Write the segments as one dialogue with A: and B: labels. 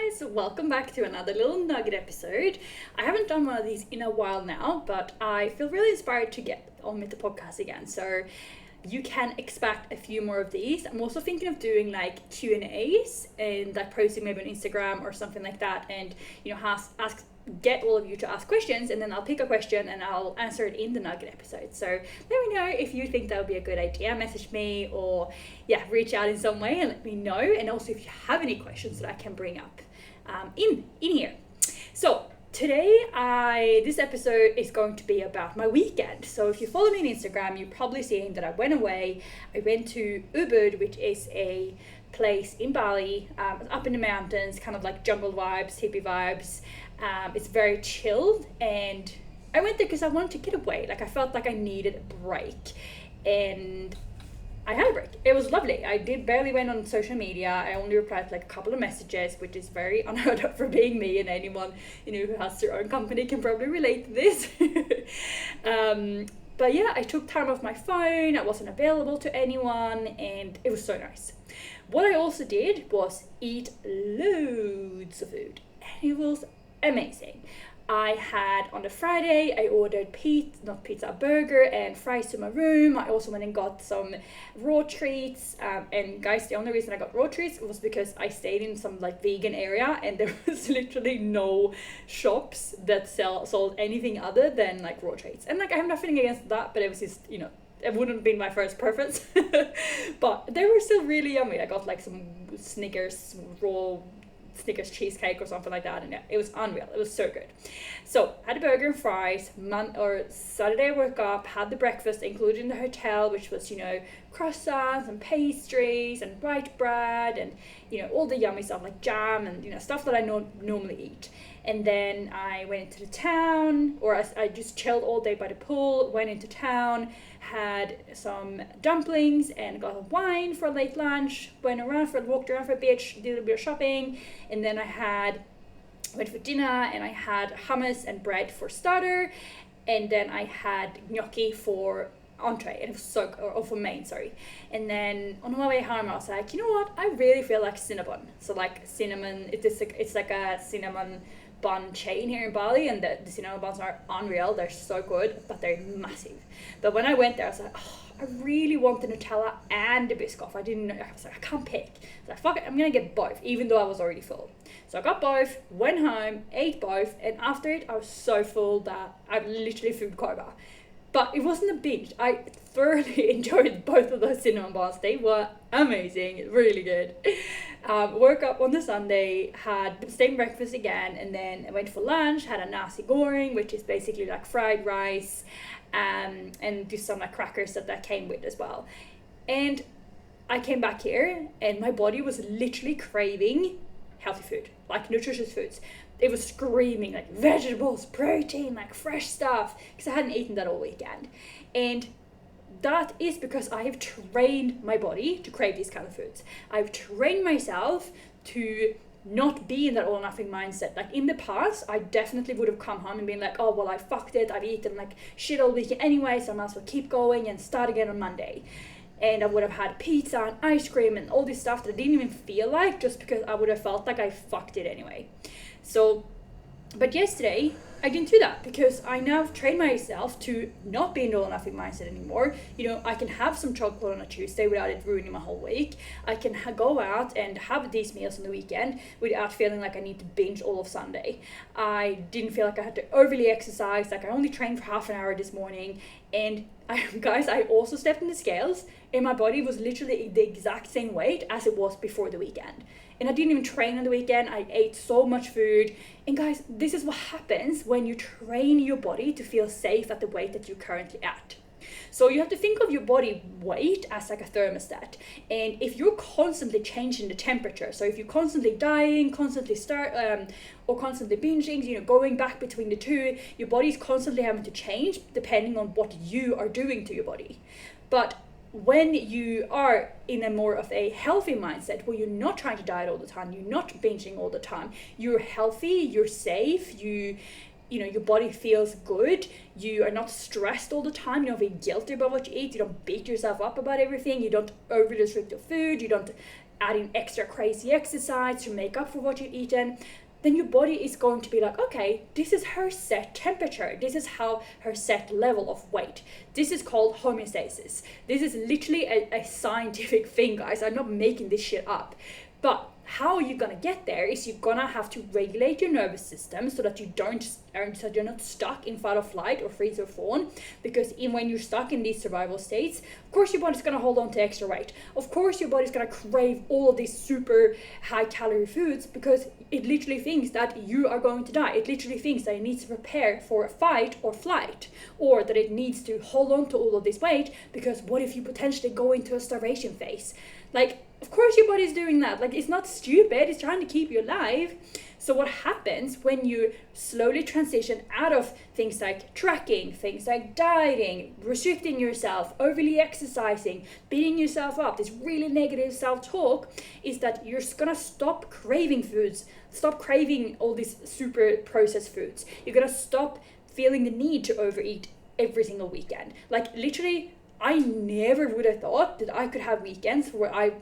A: guys, welcome back to another little nugget episode. I haven't done one of these in a while now, but I feel really inspired to get on with the podcast again. So you can expect a few more of these. I'm also thinking of doing like Q&As and like posting maybe on Instagram or something like that, and get all of you to ask questions, and then I'll pick a question and I'll answer it in the nugget episode. So let me know if you think that would be a good idea. Message me or reach out in some way and let me know. And also if you have any questions that I can bring up in here. So today this episode is going to be about my weekend. So if you follow me on Instagram, you're probably seeing that I went away. I went to Ubud, which is a place in Bali, up in the mountains, kind of like jungle vibes, hippie vibes. It's very chilled, and I went there because I wanted to get away. Like I felt like I needed a break, and I had a break. It was lovely. I barely went on social media. I only replied to like a couple of messages, which is very unheard of for being me, and anyone who has their own company can probably relate to this. But yeah, I took time off my phone. I wasn't available to anyone, and it was so nice. What I also did was eat loads of food, and it was amazing. I had on the Friday, I ordered a burger and fries to my room. I also went and got some raw treats. And guys, the only reason I got raw treats was because I stayed in some like vegan area, and there was literally no shops that sold anything other than like raw treats. And like I have nothing against that, but it was just it wouldn't be my first preference. But they were still really yummy. I got like some raw Snickers cheesecake or something like that, and it was unreal. It was so good. So had a burger and fries. Saturday I woke up, had the breakfast included in the hotel, which was croissants and pastries and white bread and all the yummy stuff like jam and stuff that I normally eat. And then I went into the town, or I just chilled all day by the pool, went into town, had some dumplings and got a wine for a late lunch, walked around for a bit, did a bit of shopping, and then went for dinner, and I had hummus and bread for starter, and then I had gnocchi for entree, and it was or for main, sorry. And then on my way home I was like, you know what, I really feel like cinnamon. So like cinnamon, it's like a cinnamon bun chain here in Bali, and the cinnamon buns are unreal. They're so good, but they're massive. But when I went there I was like, I really want the Nutella and the Biscoff. I was like, I can't pick. So fuck it, I'm gonna get both, even though I was already full. So I got both, went home, ate both, and after it I was so full that I literally food coma. But it wasn't a binge. I thoroughly enjoyed both of those cinnamon buns. They were amazing, really good. Woke up on the Sunday, had the same breakfast again, and then I went for lunch, had a nasi goreng, which is basically like fried rice, and just some like crackers that came with as well. And I came back here, and my body was literally craving healthy food, like nutritious foods. It was screaming like vegetables, protein, like fresh stuff, because I hadn't eaten that all weekend. And that is because I have trained my body to crave these kind of foods. I've trained myself to not be in that all or nothing mindset. Like in the past, I definitely would have come home and been like, oh, well, I fucked it. I've eaten like shit all weekend anyway, so I might as well keep going and start again on Monday. And I would have had pizza and ice cream and all this stuff that I didn't even feel like, just because I would have felt like I fucked it anyway. So, but yesterday I didn't do that, because I now trained myself to not be in the all or nothing mindset anymore. I can have some chocolate on a Tuesday without it ruining my whole week. I can go out and have these meals on the weekend without feeling like I need to binge all of Sunday. I didn't feel like I had to overly exercise. Like I only trained for half an hour this morning, and I also stepped in the scales, and my body was literally the exact same weight as it was before the weekend. And I didn't even train on the weekend. I ate so much food. And guys, this is what happens when you train your body to feel safe at the weight that you're currently at. So you have to think of your body weight as like a thermostat. And if you're constantly changing the temperature, so if you're constantly dieting, constantly or constantly binging, going back between the two, your body's constantly having to change depending on what you are doing to your body. But when you are in a more of a healthy mindset, where you're not trying to diet all the time, you're not binging all the time, you're healthy, you're safe, your body feels good, you are not stressed all the time, you don't feel guilty about what you eat, you don't beat yourself up about everything, you don't over restrict your food, you don't adding extra crazy exercise to make up for what you've eaten, then your body is going to be like, okay, this is her set temperature. This is how her set level of weight. This is called homeostasis. This is literally a scientific thing, guys. I'm not making this shit up. But how you're gonna get there is you're gonna have to regulate your nervous system so that you're not stuck in fight or flight or freeze or fawn. Because when you're stuck in these survival states, of course your body's gonna hold on to extra weight. Of course your body's gonna crave all of these super high calorie foods because it literally thinks that you are going to die. It literally thinks that it needs to prepare for a fight or flight, or that it needs to hold on to all of this weight because what if you potentially go into a starvation phase? Like, of course your body's doing that. Like, it's not stupid, it's trying to keep you alive. So what happens when you slowly transition out of things like tracking, things like dieting, restricting yourself, overly exercising, beating yourself up, this really negative self-talk, is that you're gonna stop craving foods, stop craving all these super processed foods. You're gonna stop feeling the need to overeat every single weekend. Like, literally, I never would have thought that I could have weekends where I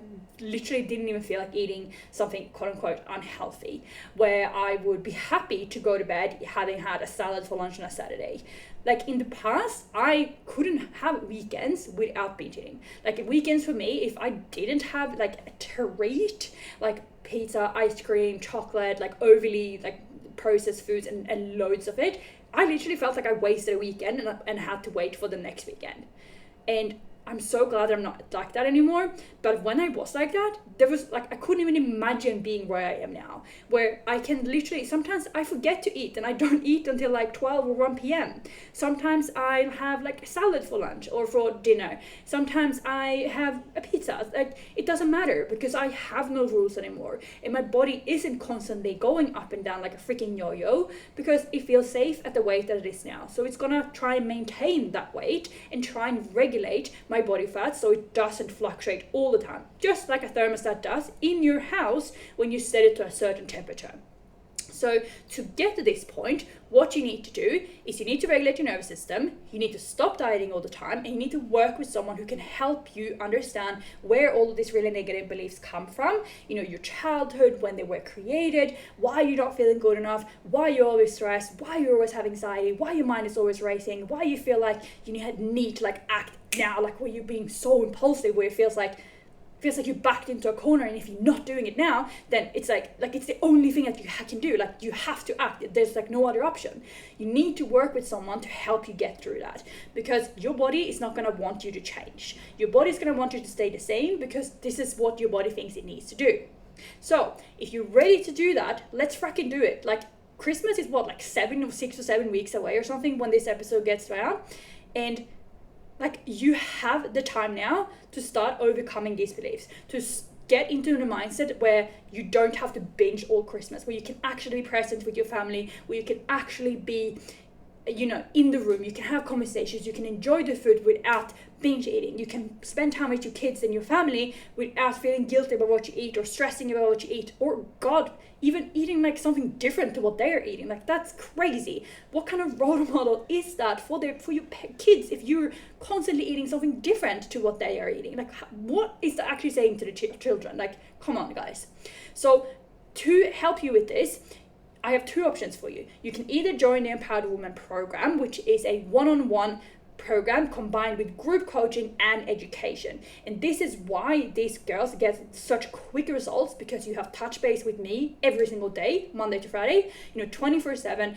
A: literally didn't even feel like eating something quote unquote unhealthy, where I would be happy to go to bed having had a salad for lunch on a Saturday. Like, in the past, I couldn't have weekends without binge eating. Like, weekends for me, if I didn't have like a treat, like pizza, ice cream, chocolate, like overly like processed foods and loads of it, I literally felt like I wasted a weekend and had to wait for the next weekend. And I'm so glad I'm not like that anymore. But when I was like that, there was like, I couldn't even imagine being where I am now, where I can literally, sometimes I forget to eat and I don't eat until like 12 or 1 p.m. Sometimes I have like a salad for lunch or for dinner. Sometimes I have a pizza. Like, it doesn't matter because I have no rules anymore. And my body isn't constantly going up and down like a freaking yo-yo because it feels safe at the weight that it is now. So it's gonna try and maintain that weight and try and regulate my body fat so it doesn't fluctuate all the time, just like a thermostat does in your house when you set it to a certain temperature. So to get to this point, what you need to do is you need to regulate your nervous system, you need to stop dieting all the time, and you need to work with someone who can help you understand where all of these really negative beliefs come from, you know, your childhood, when they were created, why you're not feeling good enough, why you're always stressed, why you always have anxiety, why your mind is always racing, why you feel like you need to like act now, like where you're being so impulsive, where it feels like you're backed into a corner, and if you're not doing it now, then it's like it's the only thing that you can do. Like, you have to act. There's like no other option. You need to work with someone to help you get through that, because your body is not going to want you to change. Your body is going to want you to stay the same because this is what your body thinks it needs to do. So if you're ready to do that, let's fracking do it. Like, Christmas is what, like 6 or 7 weeks away or something when this episode gets around, and like, you have the time now to start overcoming these beliefs, to get into the mindset where you don't have to binge all Christmas, where you can actually be present with your family, where you can actually be, you know, in the room, you can have conversations, you can enjoy the food without binge eating, you can spend time with your kids and your family without feeling guilty about what you eat or stressing about what you eat, or God, even eating like something different to what they're eating. Like, that's crazy. What kind of role model is that for your kids if you're constantly eating something different to what they are eating? Like, what is that actually saying to the children? Like, come on, guys. So to help you with this, I have two options for you. You can either join the Empowered Woman program, which is a one-on-one program combined with group coaching and education. And this is why these girls get such quick results, because you have touch base with me every single day, Monday to Friday, 24/7,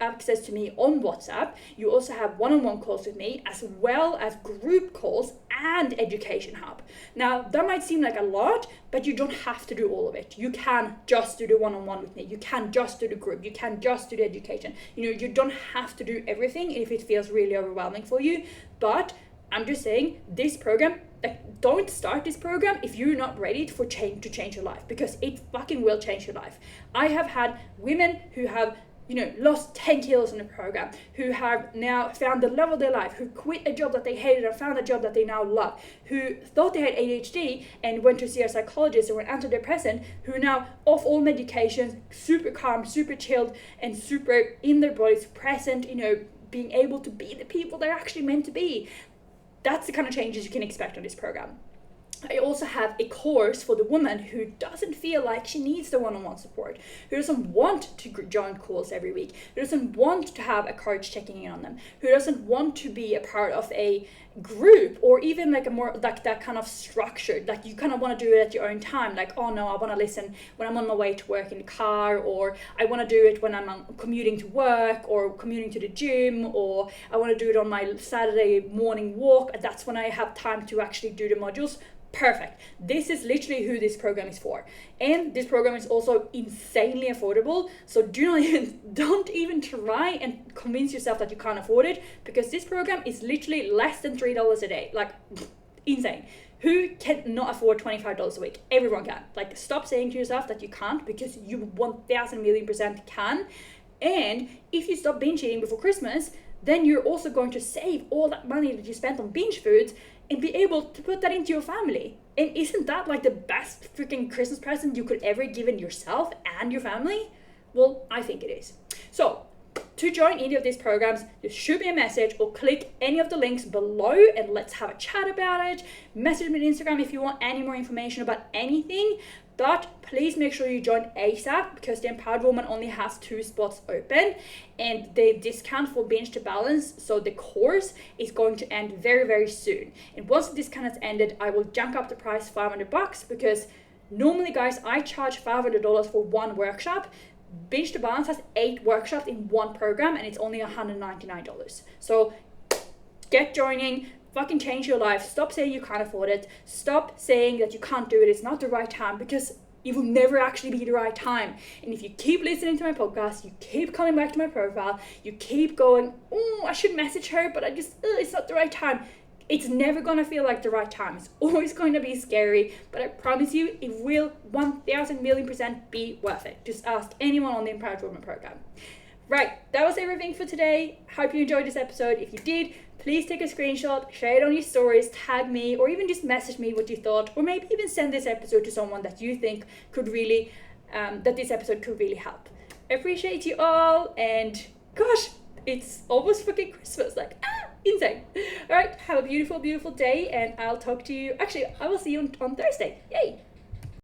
A: access to me on WhatsApp. You also have one-on-one calls with me, as well as group calls and education hub. Now, that might seem like a lot, but you don't have to do all of it. You can just do the one-on-one with me. You can just do the group. You can just do the education. You don't have to do everything if it feels really overwhelming for you. But I'm just saying, this program, don't start this program if you're not ready to change your life, because it fucking will change your life. I have had women who have lost 10 kilos in the program, who have now found the love of their life, who quit a job that they hated and found a job that they now love, who thought they had ADHD and went to see a psychologist or an antidepressant, who are now off all medications, super calm, super chilled, and super in their bodies, present, being able to be the people they're actually meant to be. That's the kind of changes you can expect on this program. I also have a course for the woman who doesn't feel like she needs the one-on-one support, who doesn't want to join calls every week, who doesn't want to have a coach checking in on them, who doesn't want to be a part of a group, or even like a more like that kind of structured, like you kind of want to do it at your own time, like, oh no, I want to listen when I'm on my way to work in the car, or I want to do it when I'm commuting to work or commuting to the gym, or I want to do it on my Saturday morning walk, and that's when I have time to actually do the modules. Perfect. This is literally who this program is for. And this program is also insanely affordable. So don't even try and convince yourself that you can't afford it, because this program is literally less than $3 a day. Like, insane. Who cannot afford $25 a week? Everyone can. Like, stop saying to yourself that you can't, because you 1,000,000,000% can. And if you stop binge eating before Christmas, then you're also going to save all that money that you spent on binge foods and be able to put that into your family. And isn't that like the best freaking Christmas present you could ever give yourself and your family? Well, I think it is. So, to join any of these programs, just shoot me a message or click any of the links below and let's have a chat about it. Message me on Instagram if you want any more information about anything. But please make sure you join ASAP, because the Empowered Woman only has 2 spots open, and the discount for Binge to Balance, so the course, is going to end very, very soon. And once the discount has ended, I will jump up the price $500, because normally, guys, I charge $500 for one workshop. Binge to Balance has 8 workshops in one program, and it's only $199. So get joining. Fucking change your life. Stop saying you can't afford it. Stop saying that you can't do it. It's not the right time, because it will never actually be the right time. And if you keep listening to my podcast, you keep coming back to my profile, you keep going, oh, I should message her, but it's not the right time. It's never going to feel like the right time. It's always going to be scary, but I promise you, it will 1,000,000,000% be worth it. Just ask anyone on the Empowered Woman program. Right, that was everything for today. Hope you enjoyed this episode. If you did, please take a screenshot, share it on your stories, tag me, or even just message me what you thought, or maybe even send this episode to someone that you think could really, that this episode could really help. I appreciate you all, and gosh, it's almost fucking Christmas, like, insane. All right, have a beautiful, beautiful day, and I'll talk to you, actually, I will see you on Thursday. Yay!